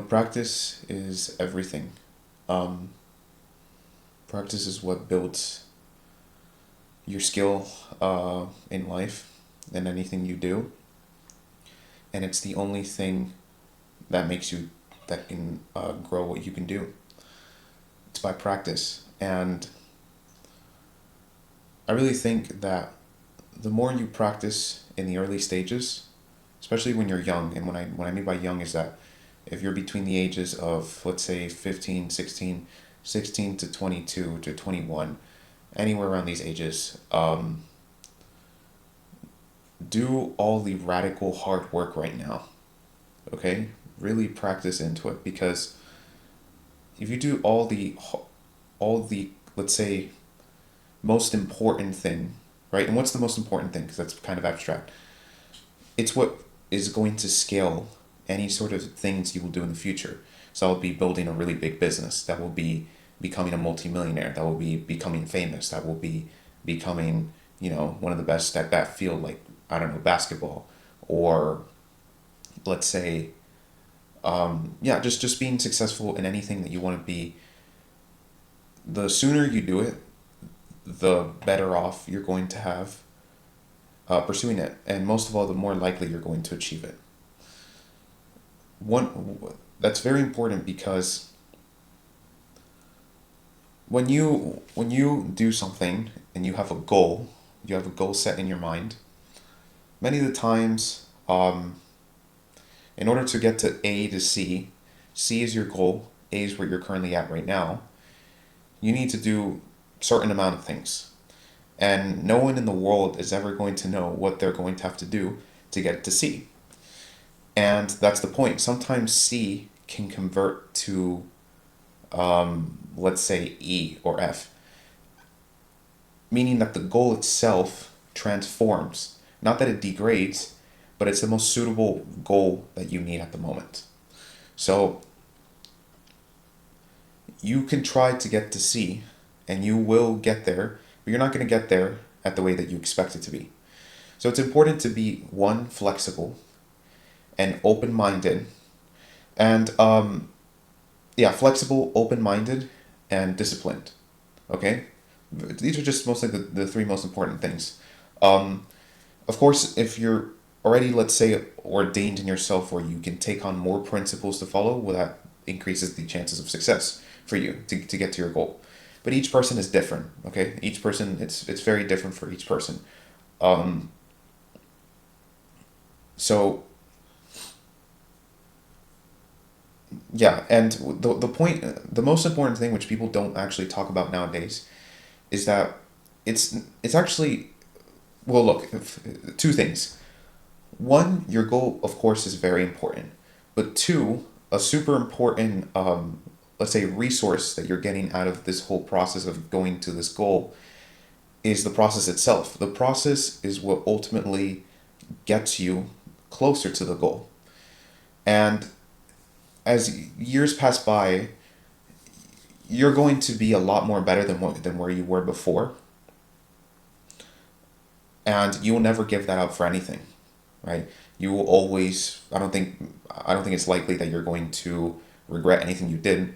Practice is everything. Um, Practice is what builds your skill in life and anything you do, and it's the only thing that makes you that can grow what you can do. It's by practice, and I really think that the more you practice in the early stages, especially when you're young, and when I mean by young is that if you're between the ages of, let's say, 15, 16, 16 to 22 to 21, anywhere around these ages, do all the radical hard work right now. Okay, really practice into it, because if you do all the, let's say, most important thing, right? And what's the most important thing? Because that's kind of abstract. It's what is going to scale any sort of things you will do in the future. So I'll be building a really big business that will be becoming a multimillionaire, that will be becoming famous, that will be becoming, one of the best at that field, like, I don't know, basketball, or let's say, yeah, just being successful in anything that you want to be. The sooner you do it, the better off you're going to have pursuing it, and most of all, the more likely you're going to achieve it. One That's very important, because when you do something and you have a goal set in your mind. Many of the times, in order to get to A to C, C is your goal, A is where you're currently at right now. You need to do certain amount of things, and no one in the world is ever going to know what they're going to have to do to get to C. And that's the point. Sometimes C can convert to, let's say, E or F, meaning that the goal itself transforms. Not that it degrades, but it's the most suitable goal that you need at the moment. So you can try to get to C, and you will get there, but you're not going to get there at the way that you expect it to be. So it's important to be, one, flexible and open minded, and yeah, flexible, open minded, and disciplined. Okay? These are just mostly the three most important things. Um, of course, if you're already, let's say, ordained in yourself where you can take on more principles to follow, well, that increases the chances of success for you to get to your goal. But each person is different, okay? Each person, it's very different for each person. Um, so, yeah, and the most important thing which people don't actually talk about nowadays is that it's actually, well, look, two things. One, your goal, of course, is very important. But two, a super important, let's say, resource that you're getting out of this whole process of going to this goal is the process itself. The process is what ultimately gets you closer to the goal. And as years pass by, you're going to be a lot more better than where you were before, and you will never give that up for anything, right? You will always. I don't think it's likely that you're going to regret anything you did,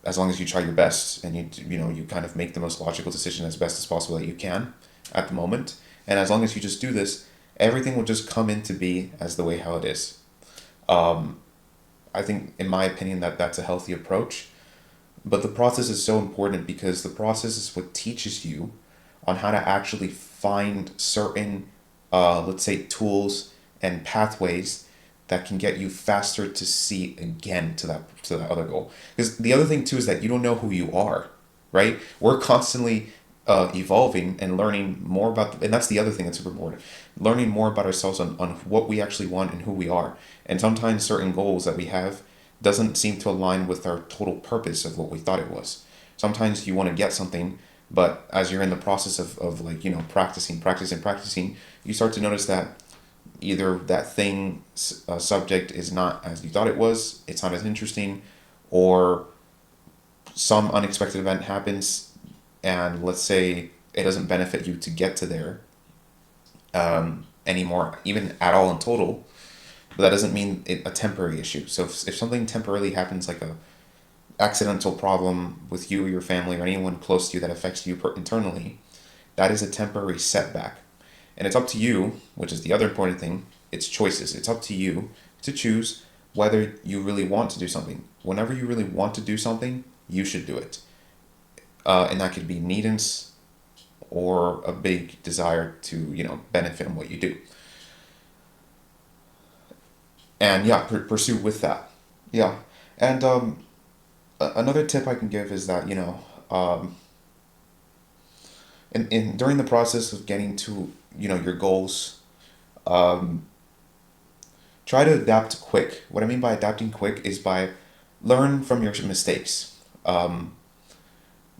as long as you try your best and you kind of make the most logical decision as best as possible that you can at the moment. And as long as you just do this, everything will just come into be as the way how it is. Um, I think, in my opinion, that that's a healthy approach. But the process is so important, because the process is what teaches you on how to actually find certain, let's say, tools and pathways that can get you faster to see again to that other goal. Because the other thing too is that you don't know who you are, right? We're constantly evolving and learning more about, and that's the other thing that's super important. Learning more about ourselves on what we actually want and who we are. And sometimes certain goals that we have doesn't seem to align with our total purpose of what we thought it was. Sometimes you want to get something, but as you're in the process of like, practicing, you start to notice that either that thing, subject, is not as you thought it was, it's not as interesting, or some unexpected event happens, and let's say it doesn't benefit you to get to there anymore, even at all in total, but that doesn't mean a temporary issue. So if something temporarily happens, like a accidental problem with you or your family or anyone close to you that affects you internally, that is a temporary setback. And it's up to you, which is the other important thing, it's choices. It's up to you to choose whether you really want to do something. Whenever you really want to do something, you should do it. And that could be needance or a big desire to, benefit from what you do. And yeah, pursue with that. Yeah. And another tip I can give is that, during the process of getting to, your goals, um, try to adapt quick. What I mean by adapting quick is by learn from your mistakes.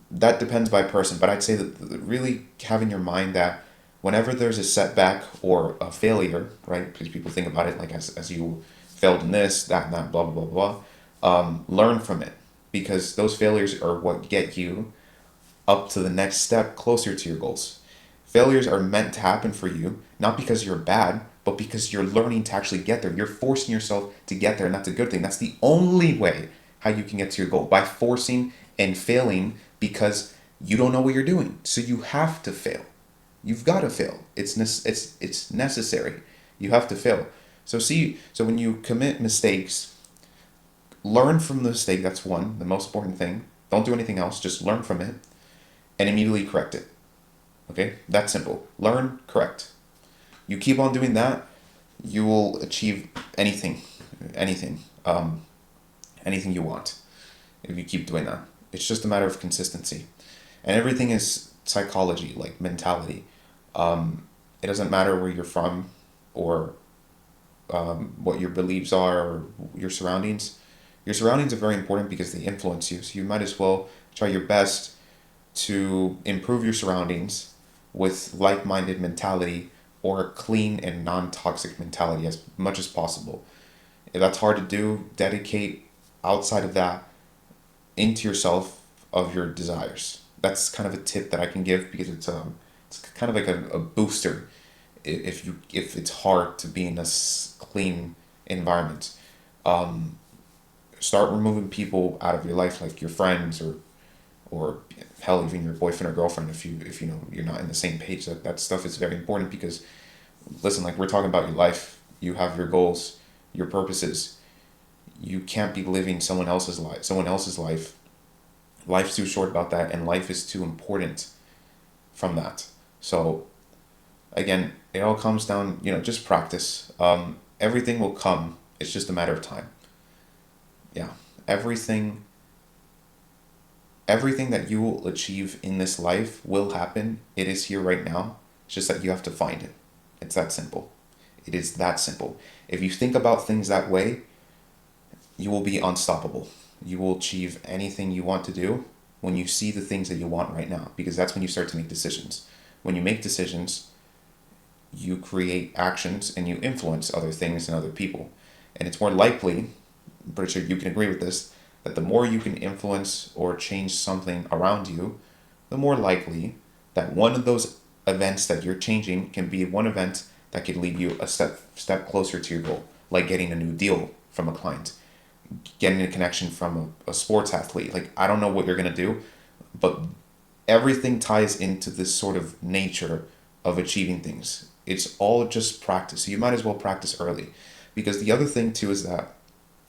That depends by person, but I'd say that really having your mind that whenever there's a setback or a failure, right? Because people think about it like as you failed in this, that, and that, blah, blah, blah, blah. Learn from it because those failures are what get you up to the next step closer to your goals. Failures are meant to happen for you, not because you're bad, but because you're learning to actually get there. You're forcing yourself to get there, and that's a good thing. That's the only way how you can get to your goal, by forcing and failing because you don't know what you're doing. So you have to fail. You've got to fail. It's necessary. You have to fail. So when you commit mistakes, learn from the mistake. That's one, the most important thing. Don't do anything else. Just learn from it and immediately correct it. Okay? That's simple. Learn, correct. You keep on doing that, you will achieve anything, anything, anything you want if you keep doing that. It's just a matter of consistency. And everything is psychology, like mentality. It doesn't matter where you're from or what your beliefs are or your surroundings. Your surroundings are very important because they influence you. So you might as well try your best to improve your surroundings with like-minded mentality or a clean and non-toxic mentality as much as possible. If that's hard to do, dedicate outside of that into yourself of your desires. That's kind of a tip that I can give because it's kind of like a booster if it's hard to be in a clean environment. Um, Start removing people out of your life like your friends or hell even your boyfriend or girlfriend if you know you're not in the same page. That stuff is very important because listen, like we're talking about your life, you have your goals, your purposes. You can't be living someone else's life. Life's too short about that, and life is too important from that. So again, it all comes down, just practice. Everything will come. It's just a matter of time. Yeah, everything everything that you will achieve in this life will happen. It is here right now. It's just that you have to find it. It's that simple. It is that simple. If you think about things that way, you will be unstoppable. You will achieve anything you want to do when you see the things that you want right now, because that's when you start to make decisions. When you make decisions, you create actions and you influence other things and other people. And it's more likely, I'm pretty sure you can agree with this, that the more you can influence or change something around you, the more likely that one of those events that you're changing can be one event that could lead you a step closer to your goal, like getting a new deal from a client, getting a connection from a sports athlete. Like, I don't know what you're going to do, but everything ties into this sort of nature of achieving things. It's all just practice. So you might as well practice early. Because the other thing too is that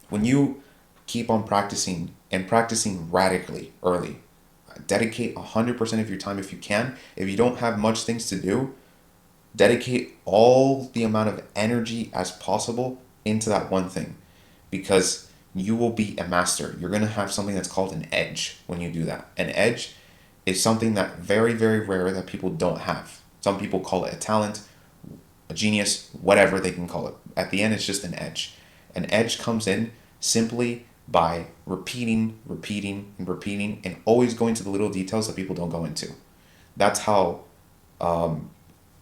when you keep on practicing and practicing radically early, dedicate 100% of your time if you can. If you don't have much things to do, dedicate all the amount of energy as possible into that one thing, because you will be a master. You're going to have something that's called an edge when you do that. An edge is something that very, very rare that people don't have. Some people call it a talent, a genius, whatever they can call it. At the end, it's just an edge. An edge comes in simply by repeating, repeating, and repeating, and always going to the little details that people don't go into. That's how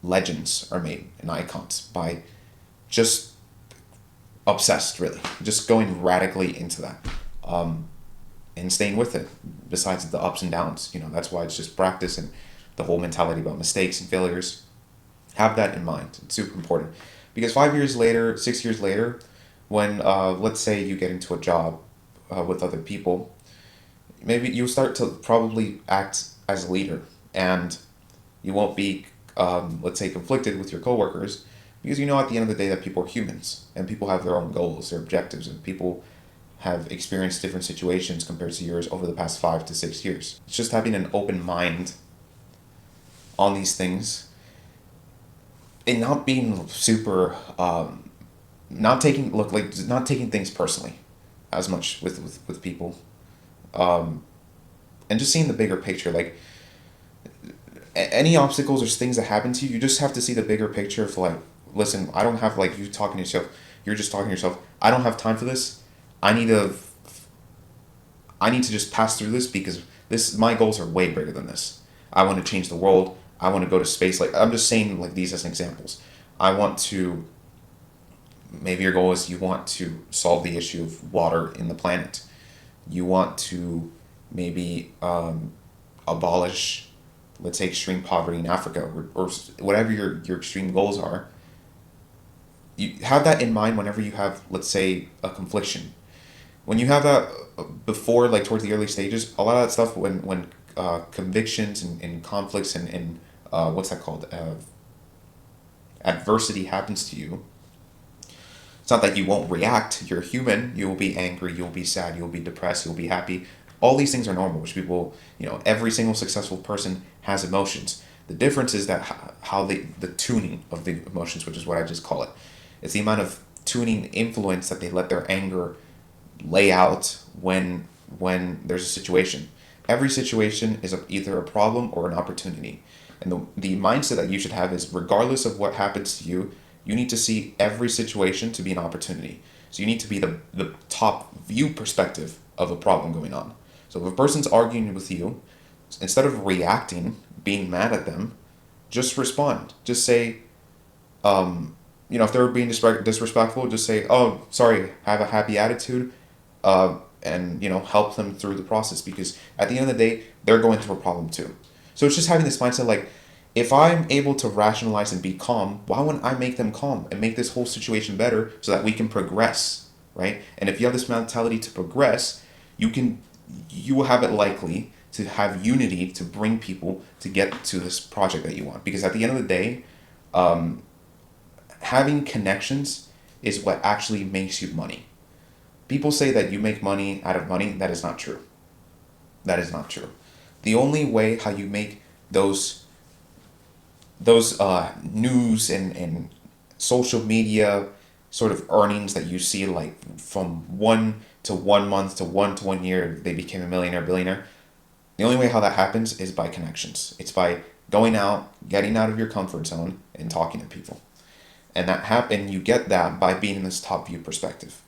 legends are made and icons, by just obsessed, really, just going radically into that, and staying with it. Besides the ups and downs, that's why it's just practice and the whole mentality about mistakes and failures. Have that in mind. It's super important, because 5 years later, 6 years later, When let's say you get into a job with other people, maybe you start to probably act as a leader, and you won't be let's say conflicted with your coworkers, because you know at the end of the day that people are humans and people have their own goals, their objectives, and people have experienced different situations compared to yours over the past 5 to 6 years. It's just having an open mind on these things and not being super not taking look like not taking things personally as much with people, um, and just seeing the bigger picture. Like any obstacles or things that happen to you, you just have to see the bigger picture of like, listen, I don't have like you talking to yourself. You're just talking to yourself. I don't have time for this. I need to. I need to just pass through this because this my goals are way bigger than this. I want to change the world. I want to go to space. Like I'm just saying like these as examples. I want to. Maybe your goal is you want to solve the issue of water in the planet. You want to maybe abolish, let's say, extreme poverty in Africa, or whatever your extreme goals are. You have that in mind whenever you have, let's say, a confliction. When you have that before, like towards the early stages, a lot of that stuff when convictions and conflicts and what's that called, adversity happens to you. It's not that you won't react. You're human. You will be angry. You'll be sad. You'll be depressed. You'll be happy. All these things are normal, which people, every single successful person has emotions. The difference is that how the tuning of the emotions, which is what I just call it. It's the amount of tuning influence that they let their anger lay out when there's a situation. Every situation is either a problem or an opportunity. And the mindset that you should have is regardless of what happens to you, you need to see every situation to be an opportunity. So you need to be the top view perspective of a problem going on. So if a person's arguing with you, instead of reacting, being mad at them, just respond. Just say, if they're being disrespectful, just say, oh, sorry, have a happy attitude, and, help them through the process because at the end of the day, they're going through a problem too. So it's just having this mindset like, if I'm able to rationalize and be calm, why wouldn't I make them calm and make this whole situation better so that we can progress, right? And if you have this mentality to progress, you will have it likely to have unity to bring people to get to this project that you want. Because at the end of the day, having connections is what actually makes you money. People say that you make money out of money. That is not true. That is not true. The only way how you make those news and social media sort of earnings that you see like from 1 to 1 month to 1 year they became a millionaire billionaire, the only way how that happens is by connections. It's by going out, getting out of your comfort zone and talking to people, and you get that by being in this top view perspective.